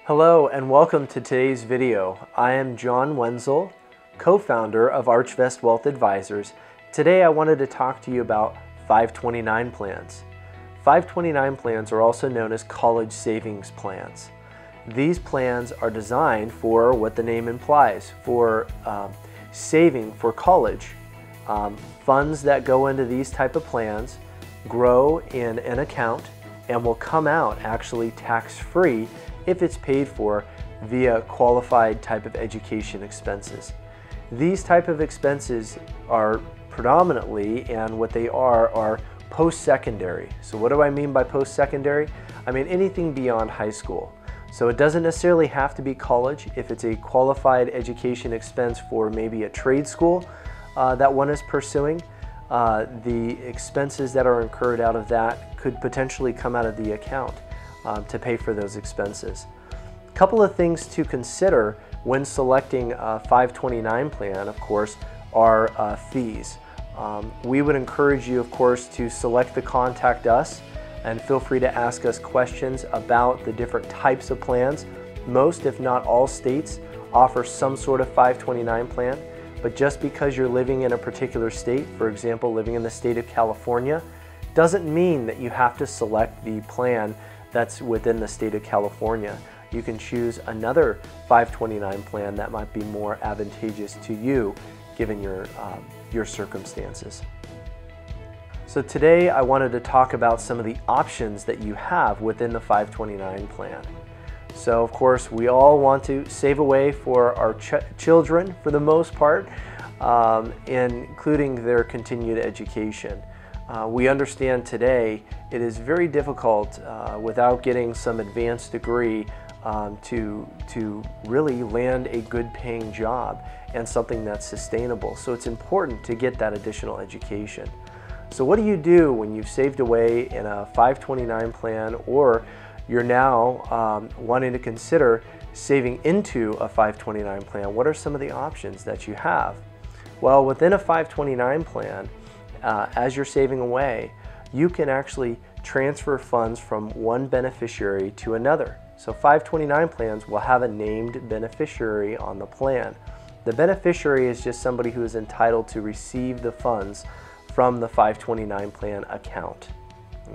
Hello and welcome to today's video. I am John Wenzel, co-founder of Archvest Wealth Advisors. Today I wanted to talk to you about 529 plans. 529 plans are also known as college savings plans. These plans are designed for what the name implies, for saving for college. Funds that go into these type of plans grow in an account and will come out actually tax-free if it's paid for via qualified type of education expenses. These type of expenses are predominantly, and what they are post-secondary. So what do I mean by post-secondary? I mean anything beyond high school. So it doesn't necessarily have to be college. If it's a qualified education expense for maybe a trade school that one is pursuing, the expenses that are incurred out of that could potentially come out of the account to pay for those expenses. A couple of things to consider when selecting a 529 plan, of course, are fees. We would encourage you, of course, to select the Contact Us, and feel free to ask us questions about the different types of plans. Most, if not all, states offer some sort of 529 plan, but just because you're living in a particular state, for example, living in the state of California, doesn't mean that you have to select the plan that's within the state of California. You can choose another 529 plan that might be more advantageous to you given your circumstances. So today I wanted to talk about some of the options that you have within the 529 plan. So of course we all want to save away for our children for the most part, including their continued education. We understand today it is very difficult without getting some advanced degree to really land a good paying job and something that's sustainable. So it's important to get that additional education. So what do you do when you've saved away in a 529 plan, or you're now wanting to consider saving into a 529 plan? What are some of the options that you have? Well, within a 529 plan, as you're saving away, you can actually transfer funds from one beneficiary to another. So 529 plans will have a named beneficiary on the plan. The beneficiary is just somebody who is entitled to receive the funds from the 529 plan account.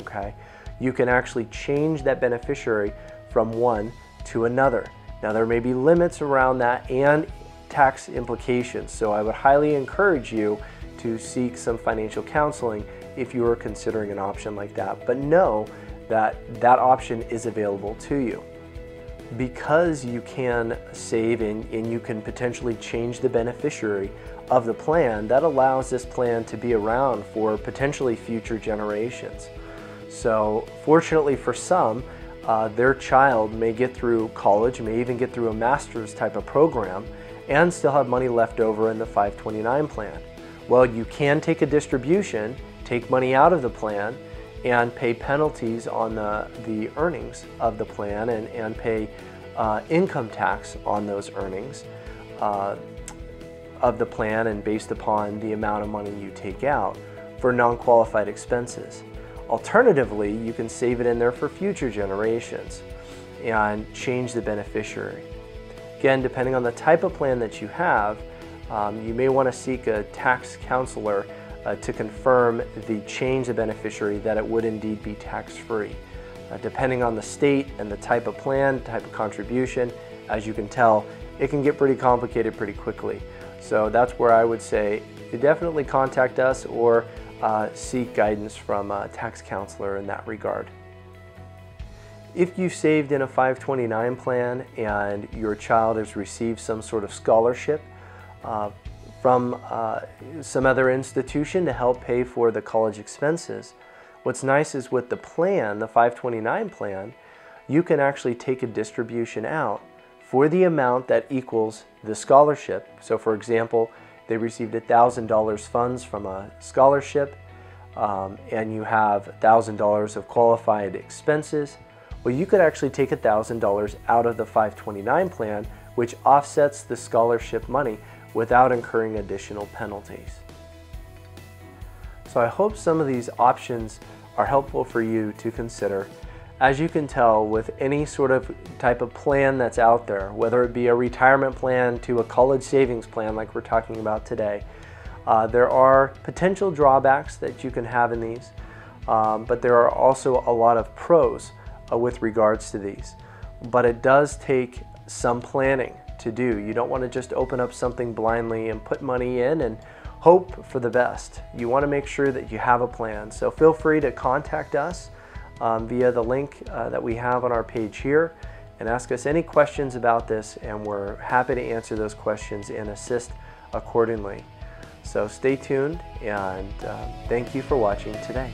Okay? You can actually change that beneficiary from one to another. Now there may be limits around that and tax implications, so I would highly encourage you to seek some financial counseling if you are considering an option like that. But know that that option is available to you. Because you can save and you can potentially change the beneficiary of the plan, that allows this plan to be around for potentially future generations. So fortunately for some, their child may get through college, may even get through a master's type of program and still have money left over in the 529 plan. Well, you can take a distribution, take money out of the plan, and pay penalties on the earnings of the plan and pay income tax on those earnings of the plan and based upon the amount of money you take out for non-qualified expenses. Alternatively, you can save it in there for future generations and change the beneficiary. Again, depending on the type of plan that you have, you may want to seek a tax counselor to confirm the change of beneficiary that it would indeed be tax-free. Depending on the state and the type of plan, type of contribution, as you can tell, it can get pretty complicated pretty quickly. So that's where I would say you definitely contact us or seek guidance from a tax counselor in that regard. If you saved in a 529 plan and your child has received some sort of scholarship from some other institution to help pay for the college expenses, what's nice is with the plan, the 529 plan, you can actually take a distribution out for the amount that equals the scholarship. So for example, they received $1,000 funds from a scholarship and you have $1,000 of qualified expenses. Well, you could actually take $1,000 out of the 529 plan, which offsets the scholarship money without incurring additional penalties. So I hope some of these options are helpful for you to consider. As you can tell, with any sort of type of plan that's out there, whether it be a retirement plan to a college savings plan like we're talking about today, there are potential drawbacks that you can have in these, but there are also a lot of pros with regards to these. But it does take some planning to do. You don't want to just open up something blindly and put money in and hope for the best. You want to make sure that you have a plan. So feel free to contact us via the link that we have on our page here and ask us any questions about this, and we're happy to answer those questions and assist accordingly. So stay tuned, and thank you for watching today.